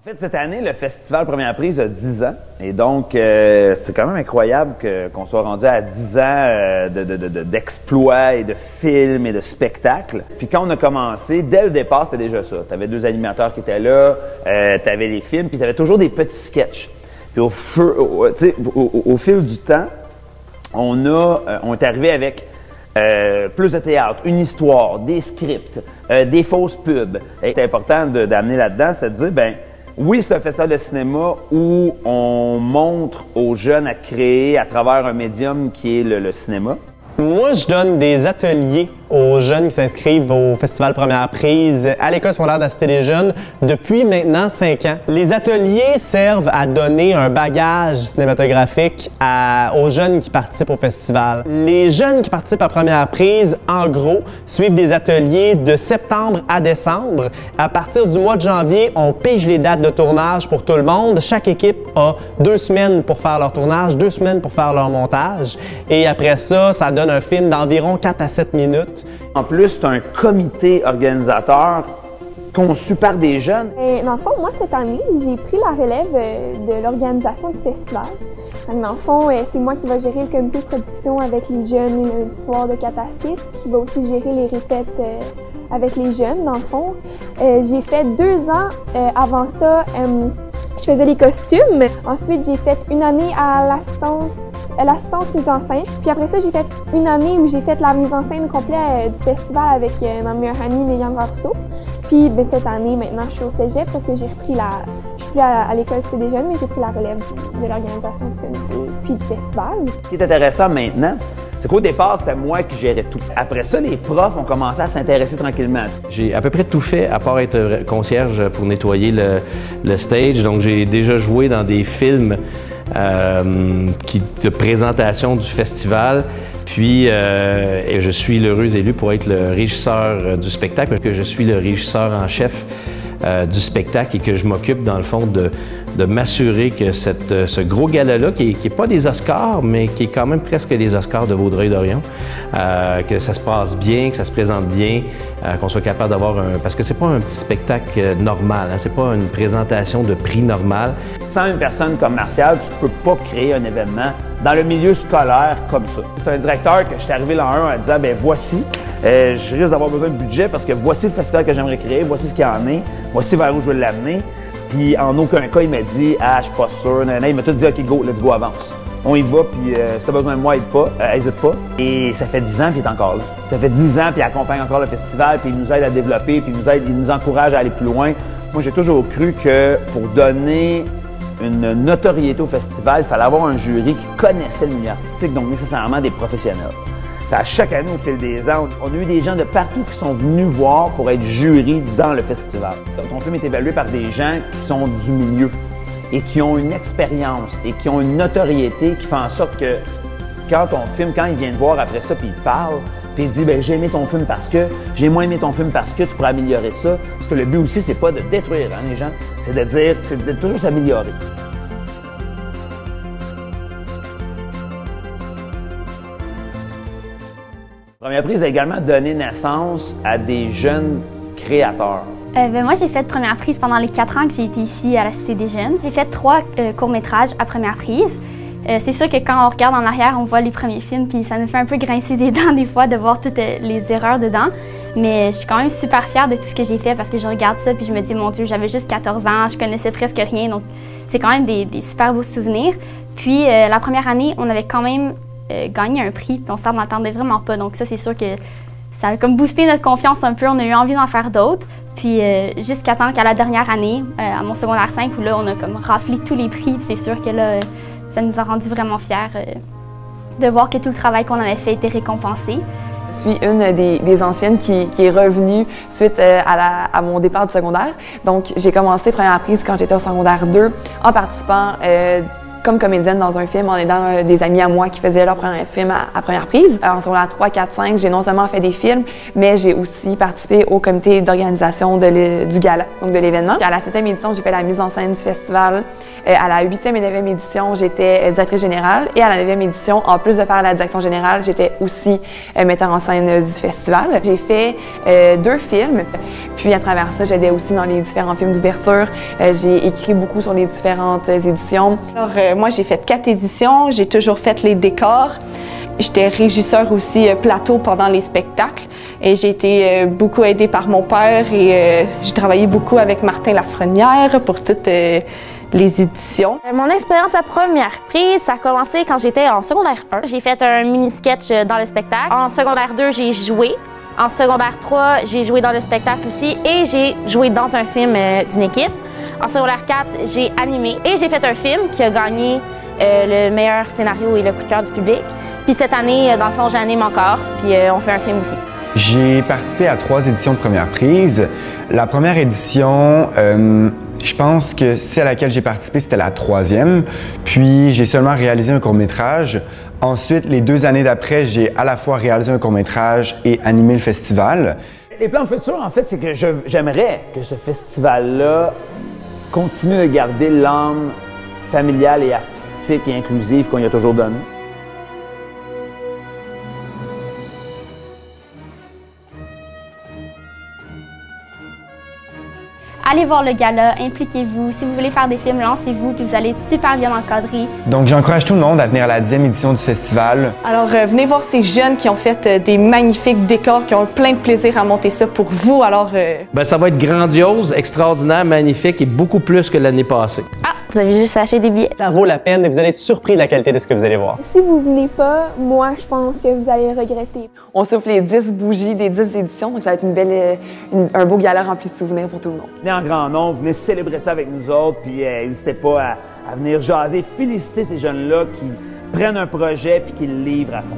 En fait, cette année, le Festival Première Prise a 10 ans. Et donc, c'était quand même incroyable qu'on soit rendu à 10 ans d'exploits et de films et de spectacles. Puis quand on a commencé, dès le départ, c'était déjà ça. Tu avais 2 animateurs qui étaient là, tu avais les films, puis tu avais toujours des petits sketchs. Puis au fil du temps, on est arrivé avec plus de théâtre, une histoire, des scripts, des fausses pubs. C'est important d'amener là-dedans, c'est de dire, ben oui, c'est un festival de cinéma où on montre aux jeunes à créer à travers un médium qui est le cinéma. Moi, je donne des ateliers aux jeunes qui s'inscrivent au Festival Première Prise à l'École secondaire de la Cité des Jeunes depuis maintenant 5 ans. Les ateliers servent à donner un bagage cinématographique aux jeunes qui participent au festival. Les jeunes qui participent à Première Prise, en gros, suivent des ateliers de septembre à décembre. À partir du mois de janvier, on pige les dates de tournage pour tout le monde. Chaque équipe a 2 semaines pour faire leur tournage, 2 semaines pour faire leur montage. Et après ça, ça donne un film d'environ 4 à 7 minutes. En plus, c'est un comité organisateur conçu par des jeunes. Dans le fond, moi, cette année, j'ai pris la relève de l'organisation du festival. Dans le fond, c'est moi qui va gérer le comité de production avec les jeunes les lundis soirs de 4 à 6, puis qui va aussi gérer les répètes avec les jeunes, dans le fond. J'ai fait 2 ans avant ça, je faisais les costumes. Ensuite, j'ai fait une année à l'assistance mise en scène. Puis après ça, j'ai fait une année où j'ai fait la mise en scène complète du festival avec ma meilleure amie, Mégane Rousseau. Puis cette année, maintenant, je suis au cégep, sauf que j'ai repris je suis plus à l'école Cité des Jeunes, mais j'ai pris la relève de l'organisation du comité puis du festival. Ce qui est intéressant maintenant, c'est qu'au départ, c'était moi qui gérais tout. Après ça, les profs ont commencé à s'intéresser tranquillement. J'ai à peu près tout fait, à part être concierge pour nettoyer le stage. Donc, j'ai déjà joué dans des films de présentation du festival. Puis, je suis l'heureux élu pour être le régisseur du spectacle, parce que je suis le régisseur en chef du spectacle et que je m'occupe, dans le fond, de m'assurer que ce gros gala-là, qui n'est pas des Oscars, mais qui est quand même presque les Oscars de Vaudreuil-Dorion, que ça se passe bien, que ça se présente bien, qu'on soit capable d'avoir parce que c'est pas un petit spectacle normal, hein, c'est pas une présentation de prix normal. Sans une personne comme Martial, tu peux pas créer un événement dans le milieu scolaire comme ça. C'est un directeur que je suis arrivé l'an 1 en disant, ben voici, je risque d'avoir besoin de budget parce que voici le festival que j'aimerais créer, voici ce qu'il y en est, voici vers où je veux l'amener. Puis en aucun cas, il m'a dit, ah, je suis pas sûr. Il m'a tout dit, OK, go, let's go, avance. On y va, puis si t'as besoin de moi, hésite pas. Et ça fait 10 ans qu'il est encore là. Ça fait 10 ans, puis il accompagne encore le festival, puis il nous aide à développer, puis il nous encourage à aller plus loin. Moi, j'ai toujours cru que pour donner une notoriété au festival, il fallait avoir un jury qui connaissait le milieu artistique, donc nécessairement des professionnels. À chaque année, au fil des ans, on a eu des gens de partout qui sont venus voir pour être jury dans le festival. Ton film est évalué par des gens qui sont du milieu et qui ont une expérience et qui ont une notoriété qui fait en sorte que quand ton film, quand ils viennent voir après ça, puis ils parlent, puis ils disent ben, j'ai aimé ton film parce que, j'ai moins aimé ton film parce que tu pourrais améliorer ça. Parce que le but aussi, c'est pas de détruire les gens, c'est de dire, c'est de toujours s'améliorer. Première Prise a également donné naissance à des jeunes créateurs. Moi, j'ai fait Première Prise pendant les 4 ans que j'ai été ici à la Cité des Jeunes. J'ai fait 3 courts-métrages à Première Prise. C'est sûr que quand on regarde en arrière, on voit les premiers films, puis ça nous fait un peu grincer des dents des fois de voir toutes les erreurs dedans. Mais je suis quand même super fière de tout ce que j'ai fait parce que je regarde ça puis je me dis, mon Dieu, j'avais juste 14 ans, je connaissais presque rien, donc c'est quand même des super beaux souvenirs. Puis la première année, on avait quand même gagné un prix, puis on s'en attendait vraiment pas. Donc ça, c'est sûr que ça a comme boosté notre confiance un peu. On a eu envie d'en faire d'autres. Puis jusqu'à temps qu'à la dernière année, à mon secondaire 5, où là, on a comme raflé tous les prix. C'est sûr que là, ça nous a rendus vraiment fiers de voir que tout le travail qu'on avait fait était récompensé. Je suis une des anciennes qui est revenue suite à mon départ du secondaire. Donc, j'ai commencé Première Prise quand j'étais au secondaire 2 en participant comme comédienne dans un film en aidant des amis à moi qui faisaient leur premier film à première prise. En secondaire 3, 4, 5, j'ai non seulement fait des films, mais j'ai aussi participé au comité d'organisation du gala, donc de l'événement. À la 7e édition, j'ai fait la mise en scène du festival. À la 8e et 9e édition, j'étais directrice générale. Et à la 9e édition, en plus de faire la direction générale, j'étais aussi metteur en scène du festival. J'ai fait 2 films. Puis à travers ça, j'aidais aussi dans les différents films d'ouverture. J'ai écrit beaucoup sur les différentes éditions. Alors moi, j'ai fait 4 éditions. J'ai toujours fait les décors. J'étais régisseur aussi plateau pendant les spectacles et j'ai été beaucoup aidée par mon père et j'ai travaillé beaucoup avec Martin Lafrenière pour toutes les éditions. Mon expérience à première prise, ça a commencé quand j'étais en secondaire 1. J'ai fait un mini-sketch dans le spectacle. En secondaire 2, j'ai joué. En secondaire 3, j'ai joué dans le spectacle aussi et j'ai joué dans un film d'une équipe. En secondaire 4, j'ai animé et j'ai fait un film qui a gagné le meilleur scénario et le coup de cœur du public. Puis cette année, dans le fond, j'anime encore, puis on fait un film aussi. J'ai participé à 3 éditions de première prise. La première édition, je pense que celle à laquelle j'ai participé, c'était la 3e. Puis j'ai seulement réalisé un court-métrage. Ensuite, les 2 années d'après, j'ai à la fois réalisé un court-métrage et animé le festival. Les plans futurs, en fait, c'est que j'aimerais que ce festival-là continue de garder l'âme familiale et artistique et inclusive qu'on y a toujours donné. Allez voir le gala, impliquez-vous. Si vous voulez faire des films, lancez-vous, puis vous allez être super bien encadrés. Donc j'encourage tout le monde à venir à la 10e édition du festival. Alors venez voir ces jeunes qui ont fait des magnifiques décors, qui ont plein de plaisir à monter ça pour vous. Alors Ça va être grandiose, extraordinaire, magnifique et beaucoup plus que l'année passée. Ah, vous avez juste acheté des billets. Ça vaut la peine et vous allez être surpris de la qualité de ce que vous allez voir. Si vous venez pas, moi, je pense que vous allez regretter. On souffle les 10 bougies des 10 éditions, donc ça va être un beau gala rempli de souvenirs pour tout le monde. Venez en grand nombre, venez célébrer ça avec nous autres, puis n'hésitez pas à venir jaser, féliciter ces jeunes-là qui prennent un projet puis qui le livrent à fond.